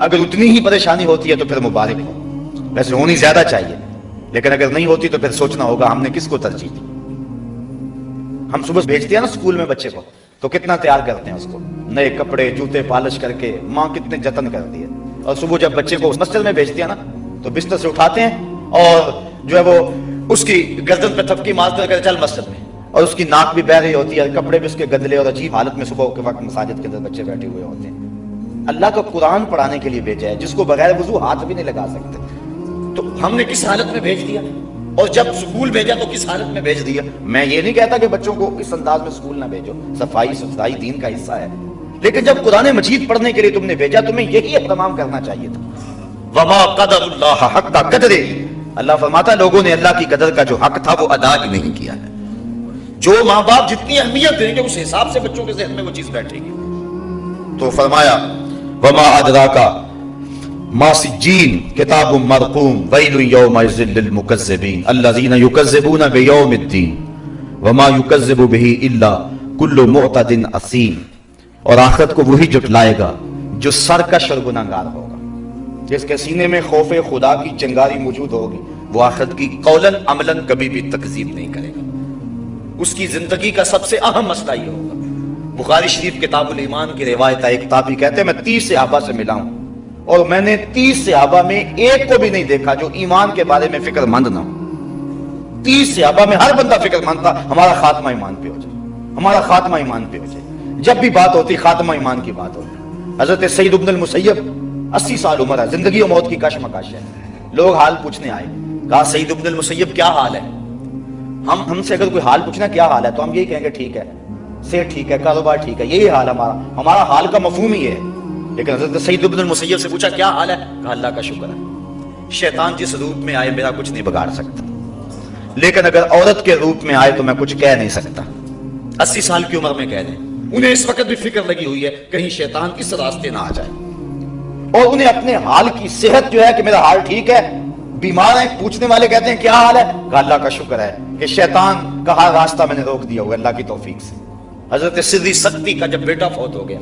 اگر اتنی ہی پریشانی ہوتی ہے تو پھر مبارک ہو، ویسے ہونی زیادہ چاہیے، لیکن اگر نہیں ہوتی تو پھر سوچنا ہوگا ہم نے کس کو ترجیح دی۔ ہم صبح بھیجتے ہیں نا سکول میں بچے کو، تو کتنا تیار کرتے ہیں اس کو، نئے کپڑے جوتے پالش کر کے، ماں کتنے جتن کرتی ہے۔ اور صبح جب بچے کو مسجد میں بھیجتے ہیں نا تو بستر سے اٹھاتے ہیں اور جو ہے وہ اس کی گردن پہ تھپکی مارتے ہیں، چل مسجد میں، اور اس کی ناک بھی بہہ رہی ہوتی ہے، کپڑے بھی اس کے گندلے اور عجیب حالت میں صبح کے وقت مساجد کے اندر بچے بیٹھے ہوئے ہوتے ہیں۔ اللہ کا قرآن پڑھانے کے لیے بھیجا ہے جس کو بغیر وضو ہاتھ بھی نہیں لگا سکتے، تو ہم نے کس حالت میں بھیج دیا؟ اور جب سکول بھیجا تو کس حالت میں بھیج دیا؟ میں یہ نہیں کہتا کہ بچوں کو اس انداز میں سکول نہ بھیجو، صفائی ستھرائی دین کا حصہ ہے، لیکن جب قرآن مجید پڑھنے کے لیے تم نے بھیجا تمہیں یہی اہتمام کرنا چاہیے تھا۔ وما قدر اللہ حق قدرہ، اللہ فرماتا لوگوں نے اللہ کی قدر کا جو حق تھا وہ ادا ہی نہیں کیا ہے۔ جو ماں باپ جتنی اہمیت دیں گے اس حساب سے بچوں کے ذہن میں وہ چیز بیٹھے گی۔ تو فرمایا وما ادراک ما سجین کتاب مرقوم ویل یومئذ للمکذبین الذین یکذبون بیوم الدین وما یکذب بہ الا کل معتد اثیم، اور آخرت کو وہی جٹلائے گا جو سرکش اور گناہگار ہوگا، جس کے سینے میں خوف خدا کی چنگاری موجود ہوگی، وہ آخرت کی قولاً عملاً کبھی بھی تکذیب نہیں کرے گا۔ اس کی زندگی کا سب سے اہم مسئلہ یہ ہوگا۔ بخاری شریف کتاب الایمان کی روایت ہے، ایک تابعی کہتے ہیں میں 30 صحابہ سے ملا ہوں اور میں نے 30 صحابہ میں ایک کو بھی نہیں دیکھا جو ایمان کے بارے میں فکر مند نہ ہو۔ 30 صحابہ میں ہر بندہ فکر مند تھا ہمارا خاتمہ ایمان پہ ہو جائے، ہمارا خاتمہ ایمان پہ ہو جائے۔ جب بھی بات ہوتی خاتمہ ایمان کی بات ہوتی۔ حضرت سعید بن المسیب 80 سال عمر ہے، زندگی و موت کی کشمکش ہے، لوگ حال پوچھنے آئے، کہا سعید بن المسیب کیا حال ہے؟ ہم سے اگر کوئی حال پوچھنا کیا حال ہے تو ہم یہی کہیں گے ٹھیک ہے، صحت ٹھیک ہے، کاروبار ٹھیک ہے، یہی حال ہمارا حال کا مفہوم ہی ہے۔ لیکن حضرت سعید بن المسیب سے پوچھا کیا حال ہے؟ کہا اللہ کا شکر ہے، شیطان جس روپ میں آئے میرا کچھ نہیں بگاڑ سکتا، لیکن اگر عورت کے روپ میں آئے تو میں کچھ کہہ نہیں سکتا۔ 80 سال کی عمر میں کہہ دیں، انہیں اس وقت بھی فکر لگی ہوئی ہے کہیں شیطان اس راستے نہ آ جائے، اور انہیں اپنے حال کی صحت جو ہے کہ میرا حال ٹھیک ہے، بیمار ہیں، پوچھنے والے کہتے ہیں کیا حال ہے؟ کہا اللہ کا شکر ہے کہ شیطان کا ہر راستہ میں نے روک دیا ہوا اللہ کی توفیق سے۔ حضرت سری سکتی کا جب بیٹا فوت ہو گیا،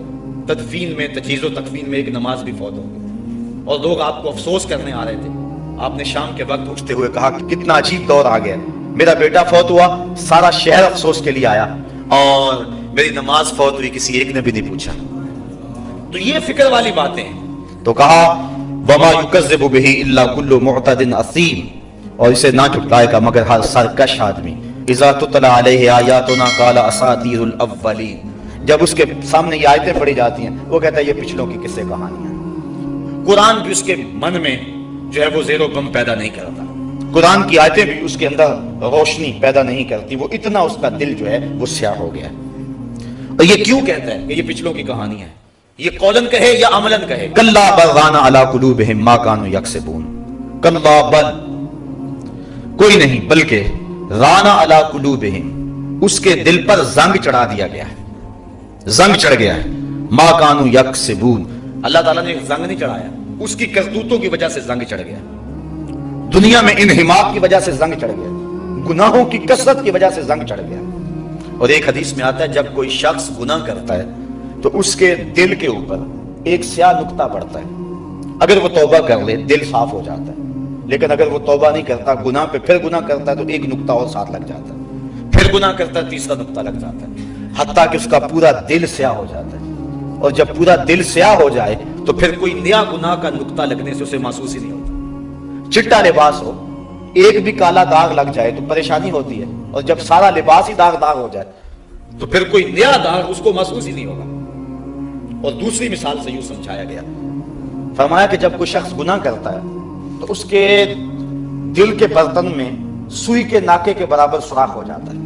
تدفین میں تجہیز و تکفین میں ایک نماز بھی فوت ہو گئی، اور لوگ آپ کو افسوس کرنے آ رہے تھے۔ آپ نے شام کے وقت اٹھتے ہوئے کہا کہ کتنا عجیب دور آ گیا، میرا بیٹا فوت ہوا، سارا شہر افسوس کے لیے آیا، اور میری نماز فوت ہوئی، کسی ایک نے بھی نہیں پوچھا۔ تو یہ فکر والی باتیں ہیں۔ تو کہا وما یکذب بہ الا کل معتد اثیم، اور اسے نہ جھٹلائے گا مگر ہر سرکش آدمی۔ اذا تتلی علیہ آیاتنا قال اساطیر الاولین، جب اس کے سامنے یہ آیتیں پڑھی جاتی ہیں وہ کہتا ہے یہ پچھلوں کی قصے کہانیاں۔ قرآن بھی اس کے من میں جو ہے وہ زیر و بم پیدا نہیں کرتا، قرآن کی آیتیں بھی اس کے اندر روشنی پیدا نہیں کرتی، وہ اتنا اس کا دل جو ہے وہ سیاہ ہو گیا۔ اور یہ کیوں کہتا ہے کہ یہ پچھلوں کی کہانی ہے؟ یہ قولن کہے یا عملن کہے؟ کلا بل ران علی قلوبہم ما کانوا یکسبون، کلا بل کوئی نہیں بلکہ ران علی قلوبہم اس کے دل پر زنگ چڑھا دیا گیا ہے، زنگ چڑھ گیا ہے، ما کانوا یکسبون، اللہ تعالیٰ نے زنگ نہیں چڑھایا، اس کی کرتوتوں کی وجہ سے زنگ چڑھ گیا، دنیا میں انحماق کی وجہ سے زنگ چڑھ گیا، گناہوں کی کثرت کی وجہ سے زنگ چڑھ گیا۔ اور ایک حدیث میں آتا ہے جب کوئی شخص گناہ کرتا ہے تو اس کے دل کے اوپر ایک سیاہ نقطہ پڑتا ہے، اگر وہ توبہ کر لے دل صاف ہو جاتا ہے، لیکن اگر وہ توبہ نہیں کرتا گناہ پہ پھر گناہ کرتا ہے تو ایک نقطہ اور ساتھ لگ جاتا ہے، پھر گناہ کرتا ہے تیسرا نقطہ لگ جاتا ہے، حتیٰ کہ اس کا پورا دل سیاہ ہو جاتا ہے۔ اور جب پورا دل سیاہ ہو جائے تو پھر کوئی نیا گناہ کا نقطہ لگنے سے اسے محسوس ہی نہیں ہوتا. چٹا لباس ہو، ایک بھی کالا داغ لگ جائے تو پریشانی ہوتی ہے، اور جب سارا لباس ہی داغ ہو جائے تو پھر کوئی نیا داغ اس کو محسوس ہی نہیں ہوگا. اور دوسری مثال سے یوں سمجھایا گیا، فرمایا کہ جب کوئی شخص گناہ کرتا ہے تو اس کے دل کے برتن میں سوئی کے ناکے کے برابر سوراخ ہو جاتا ہے،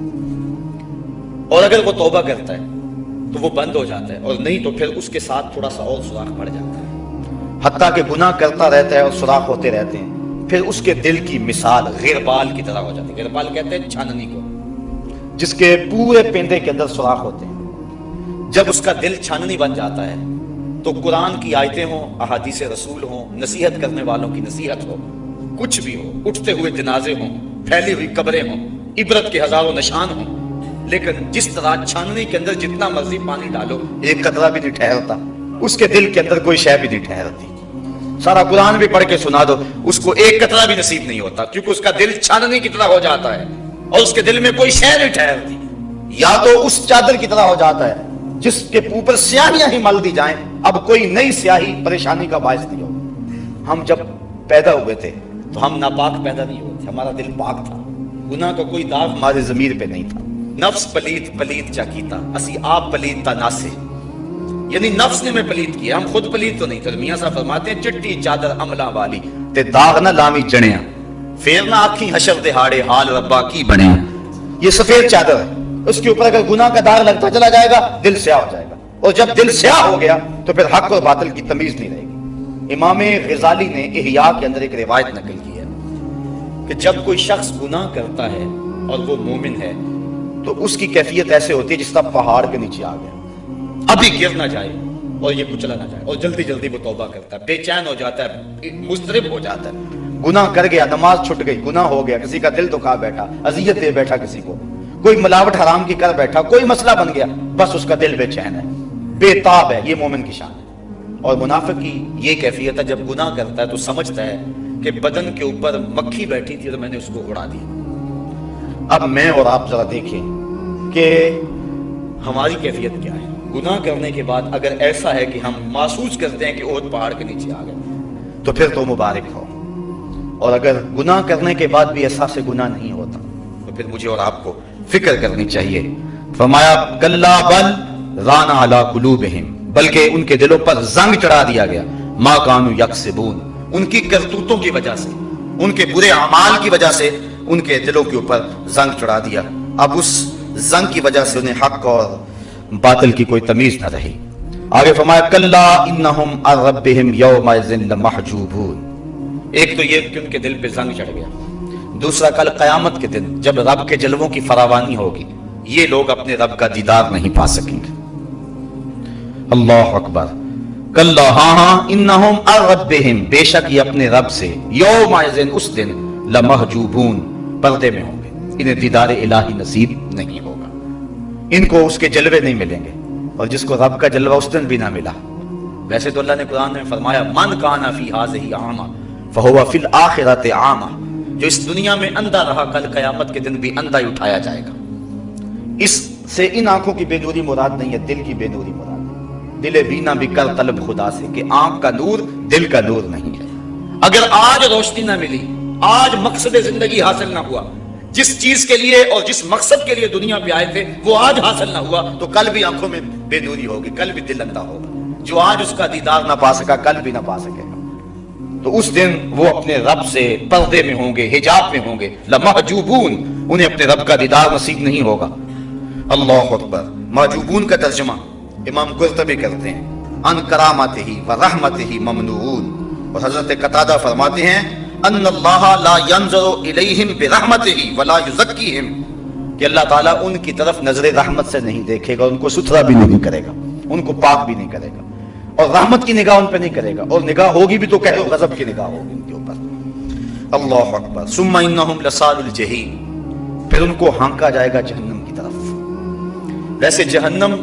اور اگر وہ توبہ کرتا ہے تو وہ بند ہو جاتا ہے، اور نہیں تو پھر اس کے ساتھ تھوڑا سا اور سوراخ بڑھ جاتا ہے، حتیٰ کہ گناہ کرتا رہتا ہے اور سوراخ ہوتے رہتے ہیں. پھر اس کے دل کی مثال غربال کی طرح ہو جاتی ہے. غربال کہتے ہیں چھاننی کو، جس کے پورے پیندے کے اندر سوراخ ہوتے ہیں. جب اس کا دل چھاننی بن جاتا ہے تو قرآن کی آیتیں ہوں، احادیث رسول ہوں، نصیحت کرنے والوں کی نصیحت ہو، کچھ بھی ہو، اٹھتے ہوئے جنازے ہوں، پھیلی ہوئی قبریں ہوں، عبرت کے ہزاروں نشان ہوں، لیکن جس طرح چھاننی کے اندر جتنا مرضی پانی ڈالو ایک قطرہ بھی نہیں ٹھہرتا، اس کے دل کے اندر کوئی شے بھی نہیں ٹھہرتی. سارا قرآن بھی پڑھ کے سنا دو اس کو ایک قطرہ بھی نصیب نہیں ہوتا، کیونکہ اس کا دل چھاننی کی طرح ہو جاتا ہے اور اس کے دل میں کوئی شے نہیں ٹھہرتی. یا تو اس چادر کی طرح ہو جاتا ہے جس کے اوپر سیاہیاں ہی مل دی جائیں، اب کوئی نئی سیاہی پریشانی کا باعث نہیں ہو. ہم جب پیدا ہوئے تھے تو ہم ناپاک پیدا نہیں ہوئے تھے، ہمارا دل پاک تھا، گناہ کا کوئی داغ ہمارے ضمیر پہ نہیں تھا. نفس پلیت پلیت چا کیتا اسی آپ پلیت تا ناسے، یعنی نفس نے میں پلیت کیا، ہم خود پلیت تو نہیں تھے. میاں صاحب فرماتے ہیں چٹی چادر عملہ والی تے داغ نہ لامی جنیاں، پھر نہ آکھیں حشر دہاڑے حال ربا کی بنیا. یہ سفید چادر ہے، اس کے اوپر اگر گناہ کا داغ لگتا چلا جائے گا دل سیاہ ہو جائے گا، اور جب دل سیاہ ہو گیا تو پھر حق اور باطل کی تمیز نہیں رہے گی. امام غزالی نے احیاء کے اندر ایک روایت نقل کی ہے کہ جب کوئی شخص گناہ کرتا ہے اور وہ مومن ہے تو اس کی کیفیت ایسے ہوتی ہے جس طرح پہاڑ کے نیچے آ گیا، ابھی گر نہ جائے اور یہ کچلا نہ جائے، اور جلدی جلدی وہ توبہ کرتا ہے، بے چین ہو جاتا ہے، مضطرب ہو جاتا ہے. گناہ کر گیا، نماز چھٹ گئی، گناہ ہو گیا، کسی کا دل دکھا بیٹھا، اذیت دے بیٹھا، کسی کو کوئی ملاوٹ حرام کی کر بیٹھا، کوئی مسئلہ بن گیا، بس اس کا دل بے چین ہے، بے تاب ہے. یہ مومن کی شان ہے. اور منافق کی یہ کیفیت ہے، جب گناہ کرتا ہے تو سمجھتا ہے کہ بدن کے اوپر مکھی بیٹھی تھی تو میں نے اس کو اڑا دیا. اب میں اور آپ ذرا دیکھیں کہ ہماری کیفیت کیا ہے. گناہ کرنے کے بعد اگر ایسا ہے کہ ہم محسوس کرتے ہیں کہ احد پہاڑ کے نیچے آ گئے تو پھر تو مبارک ہو، اور اگر گناہ کرنے کے بعد بھی احساس گناہ نہیں ہوتا تو پھر مجھے اور آپ کو فکر کرنی چاہیے. فرمایا کلا بل ران علی قلوبہم، بلکہ ان کے دلوں پر زنگ چڑھا دیا گیا، ما کانوا یکسبون، ان کی کرتوتوں کی وجہ سے، ان کے برے اعمال کی وجہ سے ان کے دلوں کے اوپر زنگ چڑھا دیا. اب اس زنگ کی وجہ سے انہیں حق اور باطل کی کوئی تمیز نہ رہی. آگے فرمایا کلا انہم عن ربہم یومئذ لمحجوبون. ایک تو یہ کہ ان کے دل پہ زنگ چڑھ گیا، دوسرا کل قیامت کے دن جب رب کے جلووں کی فراوانی ہوگی یہ لوگ اپنے رب کا دیدار نہیں پا سکیں گے. اللہ اکبر. کلا ہاں انہم عن ربہم، بے شک یہ اپنے رب سے، یومئذ اس دن، لمحجوبون پردے میں ہوں گے، انہیں دیدار الہی نصیب نہیں ہوگا، ان کو اس کے جلوے نہیں ملیں گے. اور جس کو رب کا جلوہ اس دن بھی نہ ملا، ویسے تو اللہ نے قرآن میں فرمایا من کان فی ہذہ اعمی فہو فی الآخرۃ اعمی، جو اس دنیا میں اندھا رہا کل قیامت کے دن بھی اندھا ہی اٹھایا جائے گا. اس سے ان آنکھوں کی بے نوری مراد نہیں ہے، دل کی بے نوری مراد ہے. دل بینا بھی کر طلب خدا سے، کہ آنکھ کا نور دل کا نور نہیں ہے. اگر آج روشنی نہ ملی، آج مقصد زندگی حاصل نہ ہوا، جس چیز کے لیے اور جس مقصد کے لیے دنیا پہ آئے تھے وہ آج حاصل نہ ہوا تو کل بھی آنکھوں میں بے نوری ہوگی، کل بھی دل اندھا ہوگا. جو آج اس کا دیدار نہ پا سکا کل بھی نہ پا سکے گا. تو اس دن وہ اپنے رب سے پردے میں ہوں گے، حجاب میں ہوں گے. لمحجوبون، انہیں اپنے رب کا دیدار نصیب نہیں ہوگا. اللہ اکبر. محجوبون کا ترجمہ امام قرطبی کرتے ہیں ان کرامتہ و رحمتہ ممنوعون، اور حضرت قتادہ فرماتے ہیں ان اللہ لا ينظر الیہم برحمتہ ولا یزکیہم، کہ اللہ تعالیٰ ان کی طرف نظر رحمت سے نہیں دیکھے گا، ان کو ستھرا بھی نہیں کرے گا، ان کو پاک بھی نہیں کرے گا، اور رحمت کی نگاہ ان پہ نہیں کرے گا، اور نگاہ ہوگی بھی تو قہر و غضب کی نگاہ ہوگی ان کے اوپر. اللہ اکبر. ثم انہم لصال الجحیم، پھر ان کو ہانکا جائے گا جہنم کی طرف. ویسے جہنم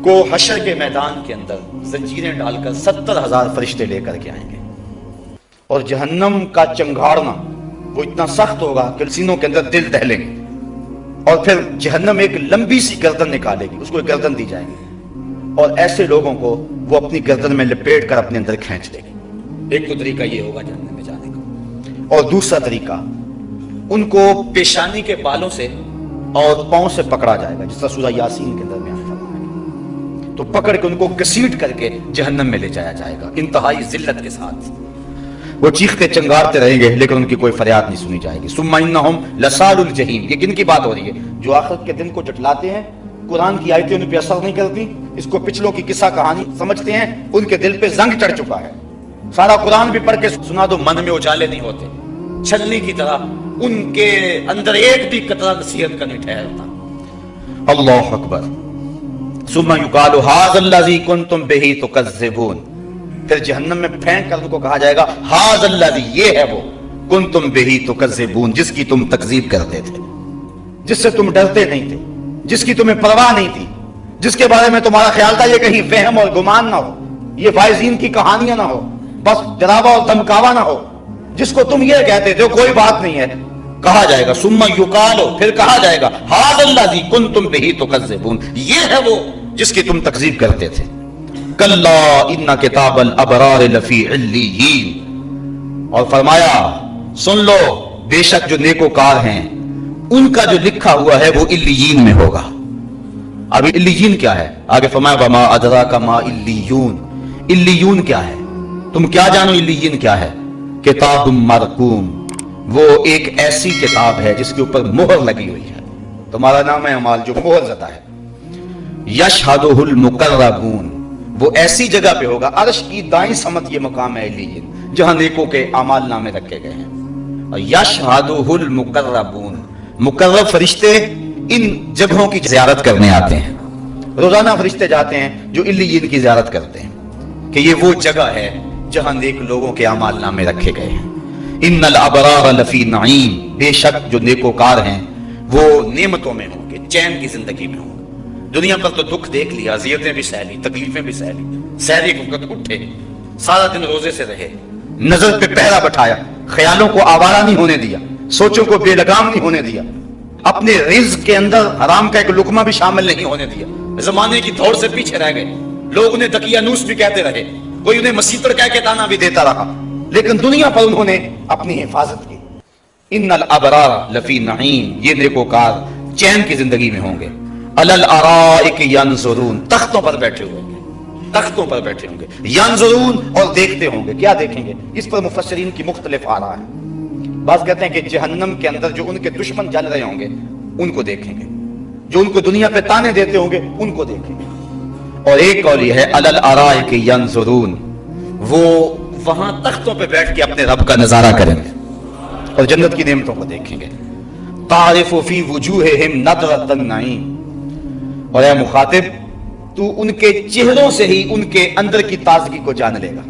کو حشر کے میدان کے اندر زنجیریں ڈال کر 70,000 فرشتے لے کر کے آئیں گے، اور جہنم کا چنگھاڑنا وہ اتنا سخت ہوگا کہ سینوں کے اندر دل دہلیں گے، اور پھر جہنم ایک لمبی سی گردن نکالے گی، اس کو ایک گردن دی جائے گی، اور ایسے لوگوں کو وہ اپنی گردن میں لپیٹ کر اپنے اندر کھینچ لے گی۔ ایک تو طریقہ یہ ہوگا جہنم میں جانے کا، اور دوسرا طریقہ ان کو پیشانی کے بالوں سے اور پاؤں سے پکڑا جائے گا، جس طرح سورہ یاسین کے درمیان تو پکڑ کے ان کو گھسیٹ کر کے جہنم میں لے جایا جائے گا انتہائی ذلت کے ساتھ۔ وہ چیختے چنگارتے رہیں گے لیکن ان کی کوئی فریاد نہیں سنی جائے گی۔ ثم انہم لصال الجحیم، یہ کن کی بات ہو رہی ہے؟ جو آخرت کے دن کو جھٹلاتے ہیں، قرآن کی آیتیں ان پہ اثر نہیں کرتی، اس کو پچھلوں کی قصہ کہانی سمجھتے ہیں، ان کے دل پہ زنگ چڑھ چکا ہے۔ سارا قرآن بھی پڑھ کے سنا دو، من میں اجالے نہیں ہوتے، چھلنی کی طرح ان کے اندر ایک بھی قطرہ نصیحت کا نہیں ٹھہرتا۔ اللہ اکبر۔ ثم یقال ھذا الذی کنتم بہ تکذبون، پھر جہنم میں پھینک کر ان کو کہا جائے گا ھذا الذی، یہ ہے وہ، کنتم بہ تکذبون، جس کی تم تکذیب کرتے تھے، جس سے تم ڈرتے نہیں تھے، جس کی تمہیں پرواہ نہیں تھی، جس کے بارے میں تمہارا خیال تھا یہ کہیں وہم اور گمان نہ ہو، یہ فائزین کی کہانیاں نہ ہو، بس ڈراوا اور دھمکاوا نہ ہو، جس کو تم یہ کہتے تھے کوئی بات نہیں ہے، کہا جائے گا ثم یقال، پھر کہا جائے گا ھذا الذی کنتم بہ تکذبون، یہ ہے وہ جس کی تم تکذیب کرتے تھے۔ کلا ان کتاب الابرار لفی علیین، اور فرمایا سن لو بے شک جو نیکوکار ہیں ان کا جو لکھا ہوا ہے وہ علیین میں ہوگا۔ اب علیین کیا ہے؟ آگے فرمایا وما ادراک ما علیون، علیون کیا ہے؟ تم کیا جانو علیین کیا ہے؟ کتاب مرقوم، وہ ایک ایسی کتاب ہے جس کے اوپر مہر لگی ہوئی ہے، تمہارا نام اعمال جو مہر زدہ ہے۔ یشہدہ المقربون، وہ ایسی جگہ پہ ہوگا، عرش کی دائیں سمت یہ مقام ہے علیین، جہاں نیکوں کے اعمال نامے رکھے گئے ہیں۔ اور یشہدہ المقربون، مقرب فرشتے ان جگہوں کی زیارت کرنے آتے ہیں، روزانہ فرشتے جاتے ہیں جو علیین کی زیارت کرتے ہیں کہ یہ وہ جگہ ہے جہاں نیک لوگوں کے اعمال نامے رکھے گئے ہیں۔ ان الابرار لفی نعیم، بے شک جو نیکوکار ہیں وہ نعمتوں میں ہوں گے، چین کی زندگی میں ہوں گے۔ دنیا پر تو دکھ دیکھ لیا، اذیتیں بھی سہ لی، تکلیفیں بھی سہ لی، سحری وقت اٹھے، سارا دن روزے سے رہے، نظر پہ پہرا بٹھایا، خیالوں کو آوارہ نہیں ہونے دیا، سوچوں کو بے لگام نہیں ہونے دیا، اپنے رزق کے اندر حرام کا ایک لقمہ بھی شامل نہیں ہونے دیا، زمانے کی دوڑ سے پیچھے رہ گئے، لوگ انہیں دقیانوس بھی کہتے رہے، کوئی انہیں مسیطر کہہ کے تانا بھی دیتا رہا، لیکن دنیا پر انہوں نے اپنی حفاظت کی۔ ان الابرار لفی نعیم، یہ نیکوکار چین کی زندگی میں ہوں گے۔ علی الارائک ینظرون، تختوں پر بیٹھے ہوئے ہوں گے، تختوں پر بیٹھے ہوں گے، ینظرون، اور دیکھتے ہوں گے۔ کیا دیکھیں گے؟ اس پر مفسرین کی مختلف آراء ہیں۔ بعض کہتے ہیں کہ جہنم کے اندر جو ان کے دشمن جل رہے ہوں گے ان کو دیکھیں گے، جو ان کو دنیا پہ تانے دیتے ہوں گے ان کو دیکھیں گے۔ اور ایک قول یہ ہے علی الارائک ینظرون، وہ وہاں تختوں پہ بیٹھ کے اپنے رب کا نظارہ کریں گے اور جنت کی نعمتوں کو دیکھیں گے۔ تعرف فی وجوہہم نضرۃ النعیم، اور اے مخاطب تو ان کے چہروں سے ہی ان کے اندر کی تازگی کو جان لے گا،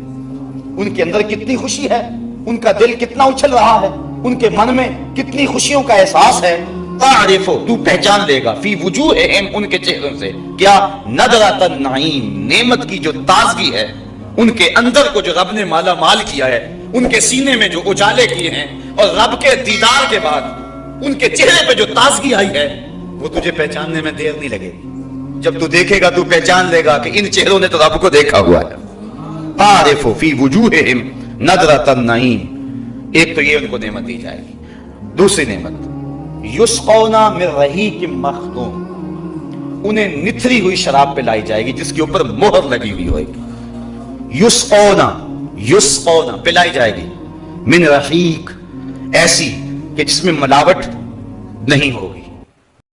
ان کے اندر کتنی خوشی ہے، ان کا دل کتنا اچھل رہا ہے، ان کے من میں کتنی خوشیوں کا احساس ہے۔ تعرف، تو پہچان لے گا، فی وجوہہم، ان کے چہروں سے، کیا؟ نضرۃ النعیم، نعمت کی جو تازگی ہے، ان کے اندر کو جو رب نے مالا مال کیا ہے، ان کے سینے میں جو اجالے کیے ہیں، اور رب کے دیدار کے بعد ان کے چہرے پہ جو تازگی آئی ہے وہ تجھے پہچاننے میں دیر نہیں لگے گی۔ جب تو دیکھے گا تو پہچان لے گا کہ ان چہروں نے تو رب کو دیکھا ہوا ہے۔ تعرف فی وجوہہم نضرۃ النعیم، ایک تو یہ ان کو نعمت دی جائے گی۔ دوسری نعمت یسقون من رحیق مختوم، انہیں نتھری ہوئی شراب پلائی جائے گی جس کے اوپر مہر لگی ہوئی ہوئے گی۔ یسقون پلائی جائے گی، من رحیق، ایسی کہ جس میں ملاوٹ نہیں ہوگی،